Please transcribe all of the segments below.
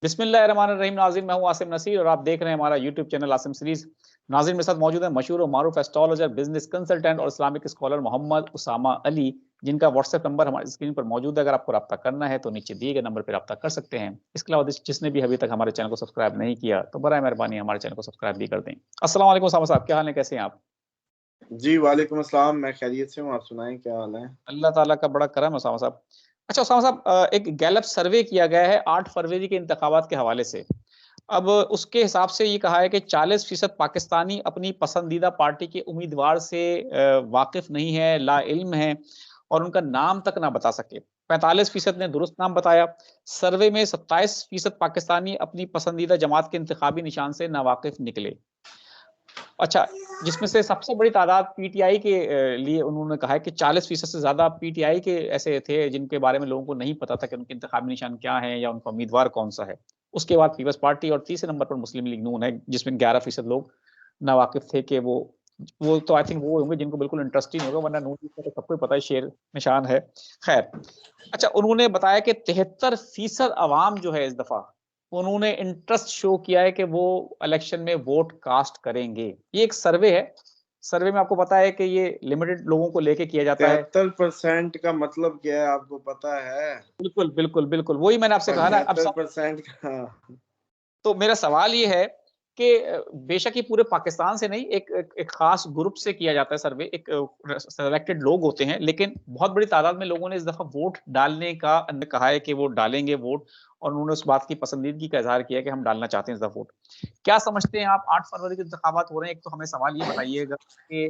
बिस्मिल्लाहिर्रहमानिर्रहीम। नाज़रीन, मैं हूं आसिम नसीर और आप देख रहे हैं हमारा यूट्यूब चैनल आसिम सीरीज। नाज़रीन, मेरे साथ मौजूद है मशहूर और मारूफ एस्ट्रोलॉजर, बिजनेस कंसल्टेंट और इस्लामिक स्कॉलर मोहम्मद उसामा अली, जिनका व्हाट्सएप नंबर हमारी स्क्रीन पर मौजूद है। अगर आपको रब्ता करना है तो नीचे दिए गए नंबर पर रब्ता कर सकते हैं। इसके अलावा जिसने भी अभी तक हमारे चैनल को सब्सक्राइब नहीं किया तो बराए मेहरबानी हमारे चैनल को सब्सक्राइब भी कर दें। अस्सलाम वालेकुम उसामा साहब, क्या हाल है, कैसे हैं आप? जी, वालेकुम अस्सलाम। मैं खैरियत से हूँ, आप सुनाएँ क्या हाल है? अल्लाह ताला का बड़ा करम है उसामा साहब। अच्छा उसामा साहब, एक गैलप सर्वे किया गया है 8 फरवरी के इंतखाबात के हवाले से। अब उसके हिसाब से ये कहा है कि 40% पाकिस्तानी अपनी पसंदीदा पार्टी के उम्मीदवार से वाकिफ नहीं है, लाइल्म है और उनका नाम तक ना बता सके। 45% ने दुरुस्त नाम बताया। सर्वे में 27% पाकिस्तानी अपनी पसंदीदा जमात के इंतखाबी निशान से नावाकिफ निकले। अच्छा, जिसमें से सबसे बड़ी तादाद पीटीआई के लिए उन्होंने कहा है कि 40% से ज़्यादा पीटीआई के ऐसे थे जिनके बारे में लोगों को नहीं पता था कि उनके इंतखाबी निशान क्या है या उनका उम्मीदवार कौन-सा है। उसके बाद पीपल्स पार्टी और तीसरे नंबर पर मुस्लिम लीग नून है, जिसमें 11% लोग नावाकिफ थे कि वो तो आई थिंक वो होंगे जिनको बिल्कुल इंटरेस्ट ही नहीं होगा, वरना नून लीग का तो सबको ही पता है शेर निशान है। खैर, अच्छा उन्होंने बताया कि 73% अवाम जो है इस दफ़ा उन्होंने इंटरेस्ट शो किया है कि वो इलेक्शन में वोट कास्ट करेंगे। ये एक सर्वे है। सर्वे में आपको पता है कि ये लिमिटेड लोगों को लेके किया जाता है। 73% का मतलब क्या है आपको पता है? बिल्कुल, बिल्कुल, बिल्कुल। वही मैंने आपसे कहा ना। अब सब 73% का तो मेरा सवाल ये है कि बेशक ये पूरे पाकिस्तान से नहीं, एक खास ग्रुप से किया जाता है सर्वे, एक सेलेक्टेड लोग होते हैं, लेकिन बहुत बड़ी तादाद में लोगों ने इस दफ़ा वोट डालने का कहा है कि वो डालेंगे वोट और उन्होंने उस बात की पसंदीदगी का इज़हार किया है कि हम डालना चाहते हैं इस दफ़ा वोट। क्या समझते हैं आप, 8 फरवरी के इंतखाबात हो रहे हैं, एक तो हमें सवाल ये बताइएगा कि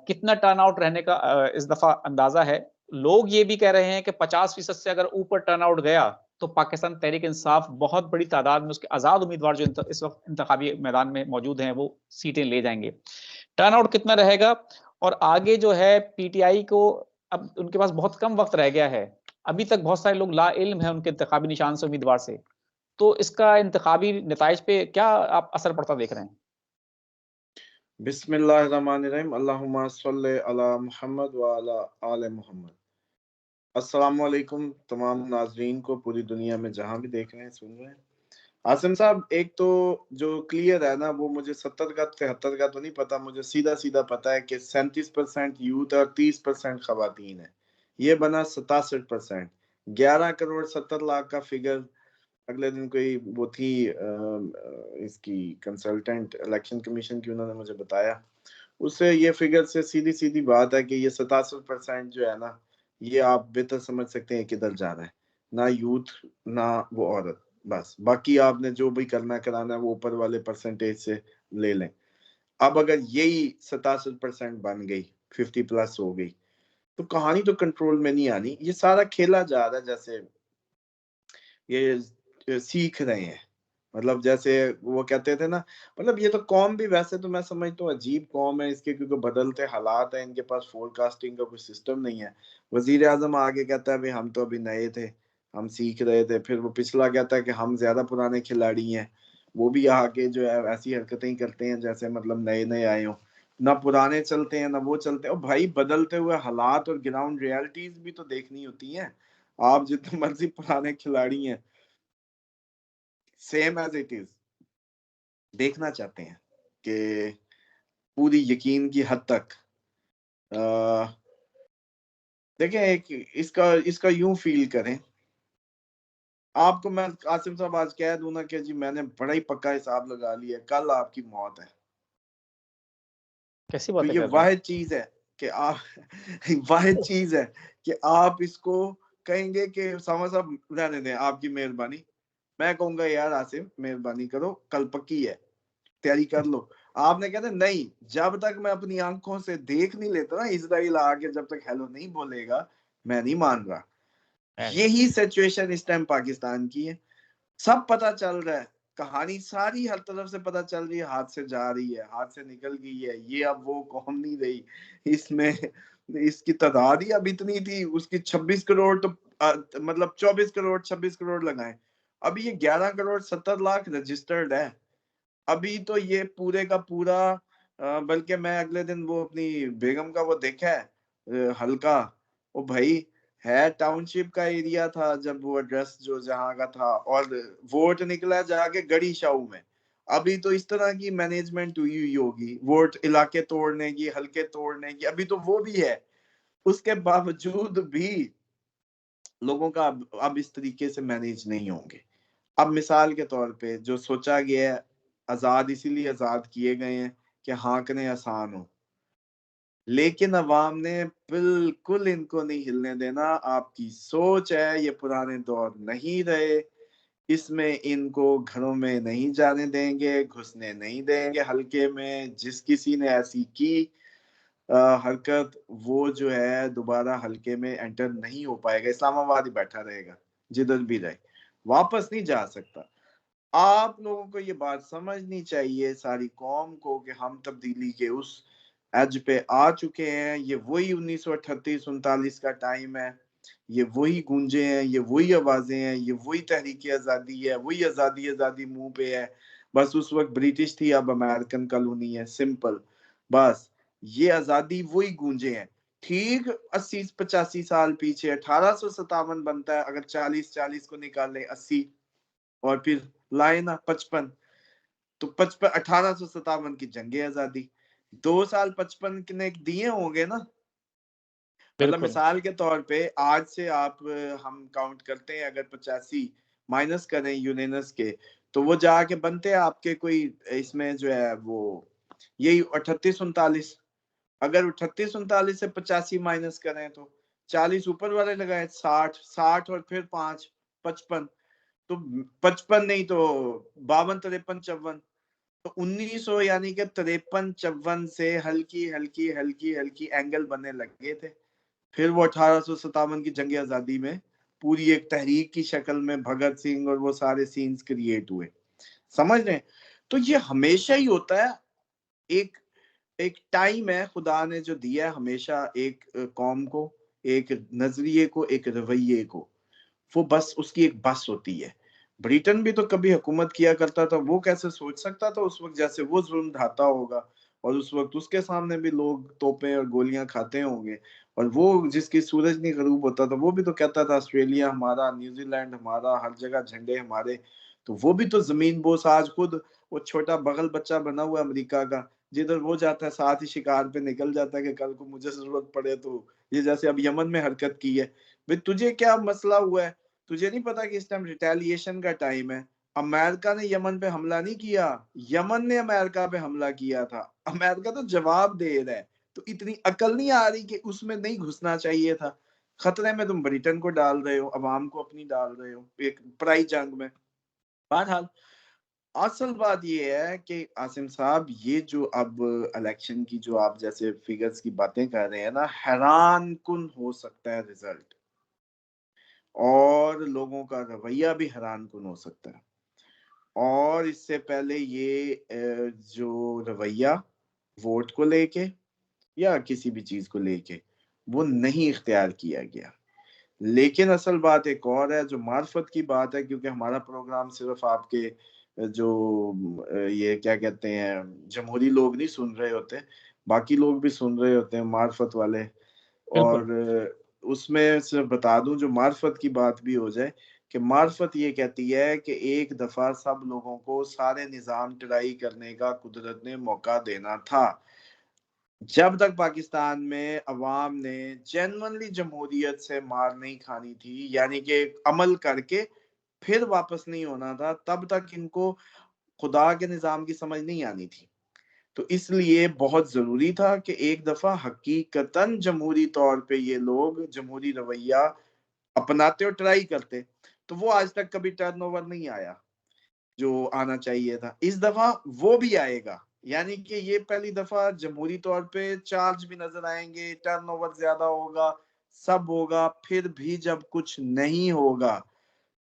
कितना टर्नआउट रहने का इस दफ़ा अंदाज़ा है? लोग ये भी कह रहे हैं कि 50% से अगर ऊपर टर्नआउट गया तो पाकिस्तान तहरीक इंसाफ बहुत बड़ी तादाद में उसके आज़ाद उम्मीदवार जो इस वक्त इंतखाबी मैदान में मौजूद हैं वो सीटें ले जाएंगे। टर्नआउट कितना रहेगा? और आगे जो है पीटीआई को अब उनके पास बहुत कम वक्त रह गया है। अभी तक बहुत सारे लोग लाइल्म हैं उनके इंतखाबी निशान से, उम्मीदवार से। तो इसका इंतखाबी नताइज पे क्या आप असर पड़ता देख रहे हैं? बिस्मिल्लाहिर्रहमानिर्रहीम, अल्लाहुम्मा सल्ले अला मुहम्मद व अला आले मुहम्मद। अस्सलाम वालेकुम तमाम नाज़रीन को पूरी दुनिया में जहाँ भी देख रहे हैं, सुन रहे हैं। आसिम साहब, एक तो जो क्लियर है ना, वो मुझे 70 का 73 का तो नहीं पता, मुझे सीधा-सीधा पता है कि 37% यूथ और 30% ख़वातीन है। ये बना 67%। 11 करोड़ 70 लाख का फिगर अगले दिन कोई वो थी इसकी कंसल्टेंट इलेक्शन कमीशन की, उन्होंने मुझे बताया। उससे ये फिगर से सीधी-सीधी बात है कि ये 67% जो है ना, ये आप बेहतर समझ सकते हैं किधर जा रहा है। ना यूथ, ना वो औरत, बस। बाकी आपने जो भी करना कराना है वो ऊपर वाले परसेंटेज से ले लें। अब अगर यही 67% बन गई, 50 प्लस हो गई, तो कहानी तो कंट्रोल में नहीं आनी। ये सारा खेला जा रहा है, जैसे ये सीख रहे हैं। मतलब जैसे वो कहते थे ना, मतलब ये तो कौम भी वैसे तो मैं समझता हूँ अजीब कौम है इसके, क्योंकि बदलते हालात हैं, इनके पास फोरकास्टिंग का कोई सिस्टम नहीं है। वजीर आजम आगे कहता है भाई हम तो अभी नए थे, हम सीख रहे थे। फिर वो पिछला कहता है कि हम ज्यादा पुराने खिलाड़ी हैं, वो भी आके जो है ऐसी हरकतें ही करते हैं जैसे मतलब नए नए आए हों। ना पुराने चलते हैं ना वो चलते हैं। और भाई बदलते हुए हालात और ग्राउंड रियलिटीज भी तो देखनी होती हैं। आप जितने मर्जी पुराने खिलाड़ी हैं, सेम एज इट इज देखना चाहते हैं कि पूरी यकीन की हद तक देखें। एक इसका इसका यूं फील करें, आपको मैं आसिम साहब आज कह दूं ना कि जी मैंने बड़ा ही पक्का हिसाब लगा लिया, कल आपकी मौत है। कैसी तो बातें ये कर रहे हैं? वाहिद चीज है कि आप वाहिद चीज है कि आप इसको कहेंगे कि सामा साहब रहने दें, आपकी मेहरबानी। मैं कहूंगा यार आसिम मेहरबानी करो, कल पक्की है, तैयारी कर लो। आपने कहते नहीं, जब तक मैं अपनी आंखों से देख नहीं लेता ना इजराइल आके, जब तक हेलो नहीं बोलेगा मैं नहीं मान रहा। यही सिचुएशन इस टाइम पाकिस्तान की है। सब पता चल रहा है, कहानी सारी हर तरफ से पता चल रही है, हाथ से जा रही है, हाथ से निकल गई है। ये अब वो कौम नहीं रही इसमें। इसकी तादाद ही अब इतनी थी, उसकी 26 करोड़ तो मतलब 24 करोड़ 26 करोड़ लगाए। अभी ये 11 करोड़ 70 लाख रजिस्टर्ड है। अभी तो ये पूरे का पूरा बल्कि मैं अगले दिन वो अपनी बेगम का वो देखा है हल्का, ओ भाई है टाउनशिप का एरिया था जब वो एड्रेस जो जहाँ का था, और वोट निकला जाके गड़ी शाहू में। अभी तो इस तरह की मैनेजमेंट हुई होगी, वोट इलाके तोड़ने की, हल्के तोड़ने की, अभी तो वो भी है। उसके बावजूद भी लोगों का अब इस तरीके से मैनेज नहीं होंगे। अब मिसाल के तौर पे जो सोचा गया है, आजाद इसीलिए आजाद किए गए हैं कि हाँकने आसान हो, लेकिन अवाम ने बिल्कुल इनको नहीं हिलने देना। आपकी सोच है, ये पुराने दौर नहीं रहे, इसमें इनको घरों में नहीं जाने देंगे, घुसने नहीं देंगे हल्के में। जिस किसी ने ऐसी की हरकत, वो जो है दोबारा हल्के में एंटर नहीं हो पाएगा, इस्लामाबाद ही बैठा रहेगा, जिधर भी रहे, वापस नहीं जा सकता। आप लोगों को ये बात समझनी चाहिए, सारी कौम को, कि हम तब्दीली के उस एज पे आ चुके हैं। ये वही 1938-39 का टाइम है, ये वही गूंजे हैं, ये वही आवाजें हैं, ये वही तहरीक आजादी है, वही आजादी आजादी मुंह पे है। बस उस वक्त ब्रिटिश थी, अब अमेरिकन कॉलोनी है, सिंपल। बस ये आजादी वही गूंजे हैं। ठीक 80-85 साल पीछे 1857 बनता है, अगर 40 को निकाले 80 और फिर लाए ना 55, तो 55 1857 की जंगे आजादी 2 साल 55 ने दिए होंगे ना। मतलब बिल्कुल। मिसाल के तौर पे आज से आप हम काउंट करते हैं, अगर 85 माइनस करें यूरेनस के, तो वो जाके बनते हैं आपके कोई इसमें जो है वो यही 38-39। अगर 38-39 से 85 माइनस करें तो 40 ऊपर वाले लगाए, 60 और फिर 5 55, तो 55 नहीं तो 52, 53, 54, तो 1900 यानी कि 53-54 से हल्की हल्की हल्की हल्की एंगल बनने लगे थे। फिर वो 1857 की जंग आजादी में पूरी एक तहरीक की शक्ल में भगत सिंह और वो सारे सीन्स क्रिएट हुए, समझ रहे हैं? तो ये हमेशा ही होता है। एक एक टाइम है खुदा ने जो दिया है हमेशा एक कौम को, एक नजरिए को, एक रवैये को। वो बस उसकी एक बस होती है। ब्रिटेन भी तो कभी हुकूमत किया करता था, वो कैसे सोच सकता था उस वक्त जैसे वो जुल्म ढाता होगा, और उस वक्त उसके सामने भी लोग तोपें और गोलियां खाते होंगे। और वो जिसकी सूरज नहीं गरूब होता था, वो भी तो कहता था ऑस्ट्रेलिया हमारा, न्यूजीलैंड हमारा, हर जगह झंडे हमारे। तो वो भी तो जमीन बोस आज खुद वो छोटा बगल बच्चा बना हुआ अमेरिका का, जिधर वो जाता है साथ ही शिकार पे निकल जाता है कि कल को मुझे जरूरत पड़े तो। ये जैसे अब यमन में हरकत की है, भाई तुझे क्या मसला हुआ है? तुझे नहीं पता कि इस टाइम रिटेलिएशन का टाइम है? अमेरिका ने यमन पे हमला नहीं किया, यमन ने अमेरिका पे हमला किया था। अमेरिका तो जवाब दे रहा है। तो इतनी अकल नहीं आ रही कि उसमें नहीं घुसना चाहिए था? खतरे में तुम ब्रिटेन को डाल रहे हो, अवाम को अपनी डाल रहे हो एक पराई जंग में। बहरहाल असल बात ये है कि आसिम साहब, ये जो अब इलेक्शन की जो आप जैसे फिगर्स की बातें कर रहे हैं ना, हैरान कुन हो सकता है रिजल्ट, और लोगों का रवैया भी हैरान कुन हो सकता है। और इससे पहले ये जो रवैया वोट को लेके या किसी भी चीज को लेके वो नहीं इख्तियार किया गया। लेकिन असल बात एक और है जो मार्फत की बात है, क्योंकि हमारा प्रोग्राम सिर्फ आपके जो ये क्या कहते हैं जमहूरी लोग नहीं सुन रहे होते, बाकी लोग भी सुन रहे होते हैं, मार्फत वाले। बिल्कुल। और उसमें सिर्फ बता दूं, जो मार्फत की बात भी हो जाए, कि मार्फत ये कहती है कि एक दफा सब लोगों को सारे निजाम ट्राई करने का कुदरत ने मौका देना था। जब तक पाकिस्तान में अवाम ने जेन्युइनली जमहूरियत से मार नहीं खानी थी, यानी कि अमल करके फिर वापस नहीं होना था, तब तक इनको खुदा के निजाम की समझ नहीं आनी थी। तो इसलिए बहुत जरूरी था कि एक दफा हकीकतन जमहूरी तौर पे ये लोग जमहूरी रवैया अपनाते और ट्राई करते। तो वो आज तक कभी टर्नओवर नहीं आया जो आना चाहिए था। इस दफा वो भी आएगा, यानी कि ये पहली दफा जमहूरी तौर पे चार्ज भी नजर आएंगे, टर्नओवर ज्यादा होगा, सब होगा। फिर भी जब कुछ नहीं होगा,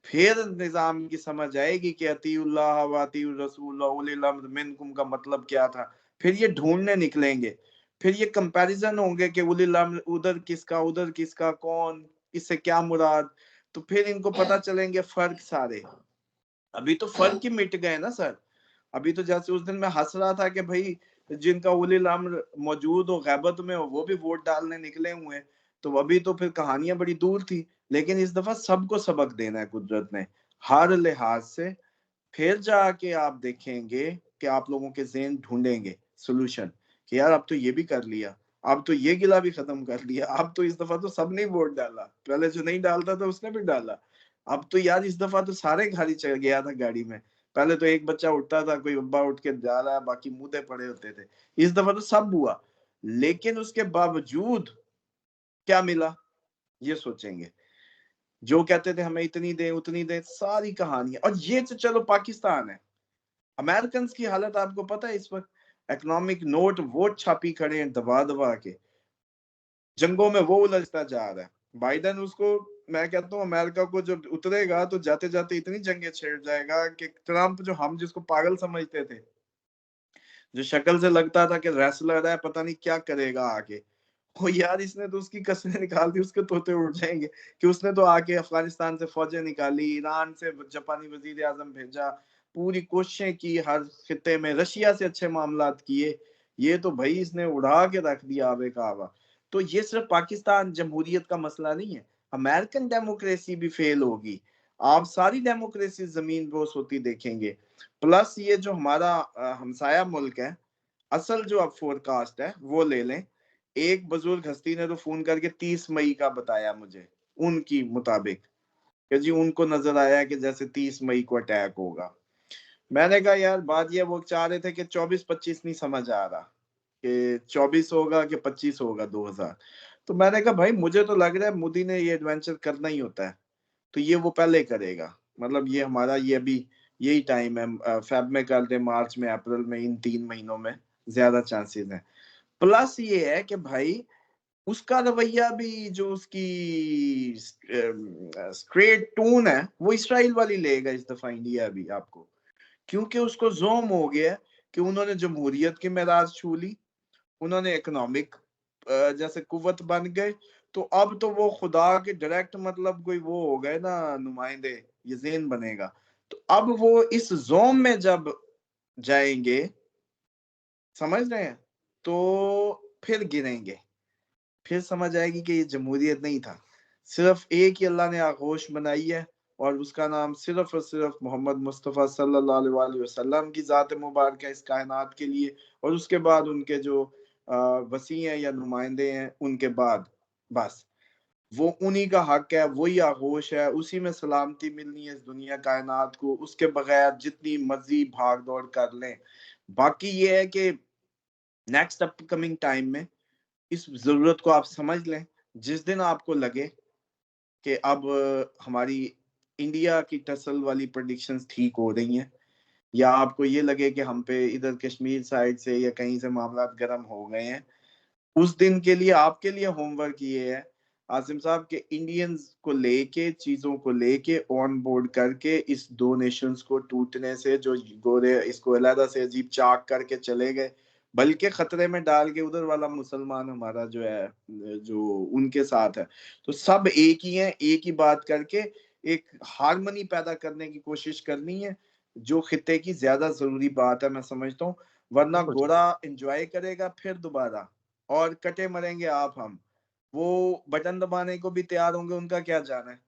फिर निजाम की समझ आएगी कि अतीउल्लाह व अतीउर रसूल व उलिल अम्र मिनकुम का मतलब क्या था। फिर ये ढूंढने निकलेंगे, फिर ये कंपैरिजन होंगे कि उलिल अम्र उधर किसका, कौन, इससे क्या मुराद। तो फिर इनको पता चलेंगे फर्क सारे। अभी तो फर्क ही मिट गए ना सर। अभी तो जैसे उस दिन मैं हंस रहा था कि भाई जिनका उलिल अम्र मौजूद हो, गैबत में हो, वो भी वोट डालने निकले हुए हैं। तो अभी तो फिर कहानियां बड़ी दूर थी, लेकिन इस दफा सबको सबक देना है कुदरत ने हर लिहाज से। फिर जाके आप देखेंगे कि आप लोगों के ज़हन ढूंढेंगे सोल्यूशन कि यार अब तो ये भी कर लिया, अब तो ये गिला भी खत्म कर लिया, अब तो इस दफा तो सबने वोट डाला, पहले जो नहीं डालता था उसने भी डाला, अब तो यार इस दफा तो सारे घर ही चल गया था गाड़ी में, पहले तो एक बच्चा उठता था, कोई अब्बा उठ के जा रहा है, बाकी मुंह पड़े होते थे, इस दफा तो सब हुआ। लेकिन उसके बावजूद क्या मिला ये सोचेंगे। जो कहते थे हमें इतनी दे उतनी दे, सारी कहानियां। और ये तो चलो पाकिस्तान है, अमेरिकन की हालत आपको पता है इस वक्त, इकोनॉमिक नोट वो छापी खड़े हैं दबा दबा के, जंगों में वो उलझता जा रहा है। बाइडन उसको, मैं कहता हूँ अमेरिका को जब उतरेगा तो जाते जाते इतनी जंगें छेड़ जाएगा कि ट्रंप जो हम जिसको पागल समझते थे, जो शक्ल से लगता था कि रेसलर है, पता नहीं क्या करेगा आगे, ओ यार इसने तो उसकी कसमें निकाल दी, उसके तोते उड़ जाएंगे कि उसने तो आके अफगानिस्तान से फौजें निकाली, ईरान से जापानी वजीर आजम भेजा, पूरी कोशिशें की, हर खिते में रशिया से अच्छे मामलात किए, ये तो भाई इसने उड़ा के रख दिया आबे काबा। तो ये सिर्फ पाकिस्तान जमहूरियत का मसला नहीं है, अमेरिकन डेमोक्रेसी भी फेल होगी, आप सारी डेमोक्रेसी जमीन बोस होती देखेंगे। प्लस ये जो हमारा हमसाया मुल्क है, असल जो अब फोरकास्ट है वो ले लें, एक बुजुर्ग हस्ती ने तो फोन करके 30 मई का बताया मुझे, उनकी मुताबिक कि जी उनको नजर आया कि जैसे 30 मई को अटैक होगा। मैंने कहा यार बात ये, वो चाह रहे थे कि 24-25 नहीं समझ आ रहा कि 24 होगा कि 25 होगा 2000। तो मैंने कहा भाई मुझे तो लग रहा है मोदी ने ये एडवेंचर करना ही होता है, तो ये वो पहले करेगा, मतलब ये हमारा ये अभी यही टाइम है, फेब में कर दे, मार्च में, अप्रैल में, इन 3 महीनों में ज्यादा चांसेस हैं। प्लस ये है कि भाई उसका रवैया भी, जो उसकी स्ट्रेट टून है, वो इसराइल वाली लेगा इस दफा इंडिया भी आपको, क्योंकि उसको जोम हो गया कि उन्होंने जमहूरियत की मेराज छू ली, उन्होंने इकोनॉमिक जैसे कुव्वत बन गए, तो अब तो वो खुदा के डायरेक्ट मतलब कोई वो हो गए ना नुमाइंदे, ये ज़ेन बनेगा। तो अब वो इस जोम में जब जाएंगे, समझ रहे हैं, तो फिर गिरेंगे, फिर समझ आएगी कि ये जमहूरियत नहीं था, सिर्फ एक ही अल्लाह ने आगोश बनाई है, और उसका नाम सिर्फ और सिर्फ मोहम्मद मुस्तफ़ा सल्लल्लाहु अलैहि वसल्लम की ज़ात मुबारक है इस कायनात के लिए, और उसके बाद उनके जो वसी हैं या नुमाइंदे हैं उनके बाद, बस वो उन्हीं का हक है, वही आगोश है, उसी में सलामती मिलनी है इस दुनिया कायनात को, उसके बगैर जितनी मर्जी भाग दौड़ कर लें। बाकी ये है कि नेक्स्ट अपकमिंग टाइम में इस जरूरत को आप समझ लें, जिस दिन आपको लगे कि अब हमारी इंडिया की टसल वाली प्रेडिक्शंस ठीक हो रही हैं, या आपको ये लगे कि हम पे इधर कश्मीर साइड से या कहीं से मामला गर्म हो गए हैं, उस दिन के लिए आपके लिए होमवर्क ये है आसिम साहब के, इंडियंस को लेके, चीजों को लेके ऑन बोर्ड करके, इस दो नेशंस को टूटने से, जो गोरे इसको अलहदा से अजीब चाक करके चले गए, बल्कि खतरे में डाल के उधर वाला मुसलमान हमारा जो है, जो उनके साथ है, तो सब एक ही है, एक ही बात करके एक हारमनी पैदा करने की कोशिश करनी है, जो खिते की ज्यादा जरूरी बात है मैं समझता हूँ। वरना बिल्कुल गोरा एंजॉय करेगा फिर दोबारा, और कटे मरेंगे आप हम, वो बटन दबाने को भी तैयार होंगे, उनका क्या जाना है,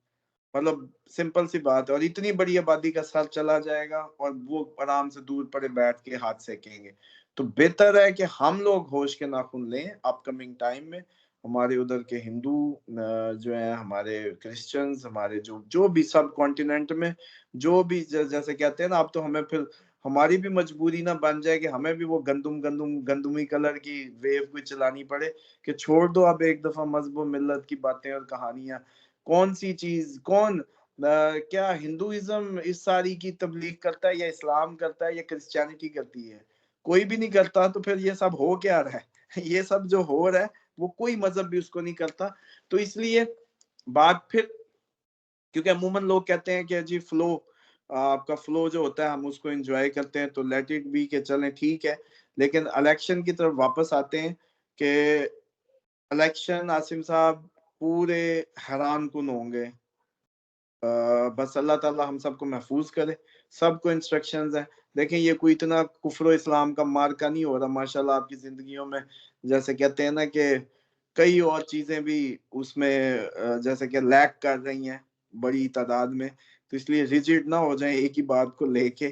मतलब सिंपल सी बात है, और इतनी बड़ी आबादी का सर चला जाएगा और वो आराम से दूर पड़े बैठ के हाथ सेकेंगे। तो बेहतर है कि हम लोग होश के नाखून लें अपकमिंग टाइम में, हमारे उधर के हिंदू जो है, हमारे क्रिश्चियंस, हमारे जो जो भी सब कॉन्टिनेंट में जो भी जैसे कहते हैं ना, अब तो हमें फिर हमारी भी मजबूरी ना बन जाए कि हमें भी वो गंदुम गंदुम गंदुमी कलर की वेव कोई चलानी पड़े कि छोड़ दो अब एक दफा मजहब मिल्लत की बातें और कहानियां, कौन सी चीज, कौन क्या हिंदुइज्म इस सारी की तबलीग करता है, या इस्लाम करता है, या क्रिश्चियनिटी करती है, कोई भी नहीं करता, तो फिर ये सब हो क्या रहा है ये सब जो हो रहा है वो कोई मजहब भी उसको नहीं करता। तो इसलिए बात फिर, क्योंकि अमूमन लोग कहते हैं कि जी फ्लो, आपका फ्लो जो होता है हम उसको एंजॉय करते हैं, तो लेट इट बी के चलें, ठीक है। लेकिन इलेक्शन की तरफ वापस आते हैं कि इलेक्शन आसिम साहब पूरे हैरान कुन होंगे, बस अल्लाह ताला हम सबको महफूज करे, सबको इंस्ट्रक्शंस हैं। देखें ये कोई इतना कुफ्र इस्लाम का मार्का नहीं हो रहा माशाल्लाह आपकी जिंदगियों में, जैसे कहते हैं ना कि कई और चीजें भी उसमें जैसे कि लैक कर रही हैं बड़ी तादाद में, तो इसलिए रिजिड ना हो जाए एक ही बात को लेके,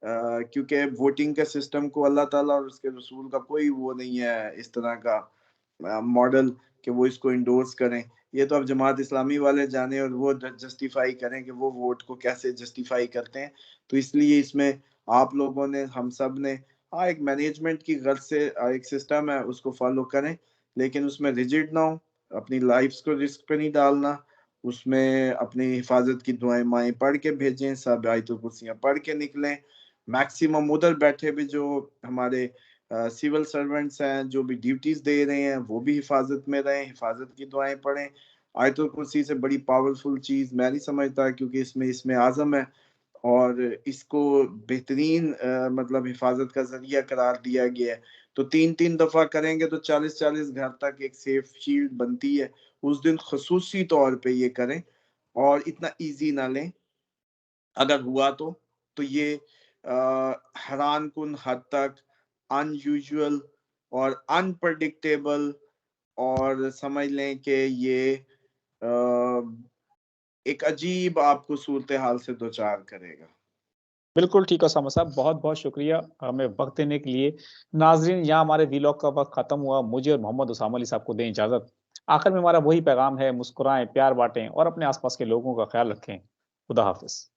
क्योंकि वोटिंग के सिस्टम को अल्लाह ताला और उसके रसूल का कोई वो नहीं है इस तरह का मॉडल कि वो इसको इंडोर्स करें। ये तो अब जमात इस्लामी वाले जाने और वो जस्टिफाई करें कि वो वोट को कैसे जस्टिफाई करते हैं। तो इसलिए इसमें आप लोगों ने, हम सब ने, हाँ, एक मैनेजमेंट की गर्ज से एक सिस्टम है उसको फॉलो करें, लेकिन उसमें रिजिड ना हो, अपनी लाइफ्स को रिस्क पे नहीं डालना, उसमें अपनी हिफाजत की दुआएं माएं पढ़ के भेजें, सब आयतुल कुर्सियां पढ़ के निकलें। मैक्सिमम उधर बैठे भी जो हमारे सिविल सर्वेंट्स हैं जो भी ड्यूटीज दे रहे हैं वो भी हिफाजत में रहें, हिफाजत की दुआएं पढ़ें। आयतुल कुर्सी से बड़ी पावरफुल चीज मैं नहीं समझता, क्योंकि इसमें इसमें आजम है और इसको बेहतरीन मतलब हिफाजत का जरिया करार दिया गया है। तो 3-3 दफा करेंगे तो 40-40 घर तक एक सेफ शील्ड बनती है। उस दिन खसूसी तौर पे ये करें और इतना इजी ना लें। अगर हुआ तो ये हैरान कुन हद तक अनयूजुअल और अनप्रडिक्टेबल, और समझ लें कि ये एक अजीब आपको सूरत हाल से दो चार करेगा। बिल्कुल ठीक है उसामा साहब, बहुत बहुत शुक्रिया हमें वक्त देने के लिए। नाजरीन, यहाँ हमारे वीलॉग का वक्त खत्म हुआ। मुझे और मोहम्मद उसामा अली साहब को दें इजाजत। आखिर में हमारा वही पैगाम है, मुस्कुराएं, प्यार बांटें और अपने आसपास के लोगों का ख्याल रखें। खुदा हाफिज।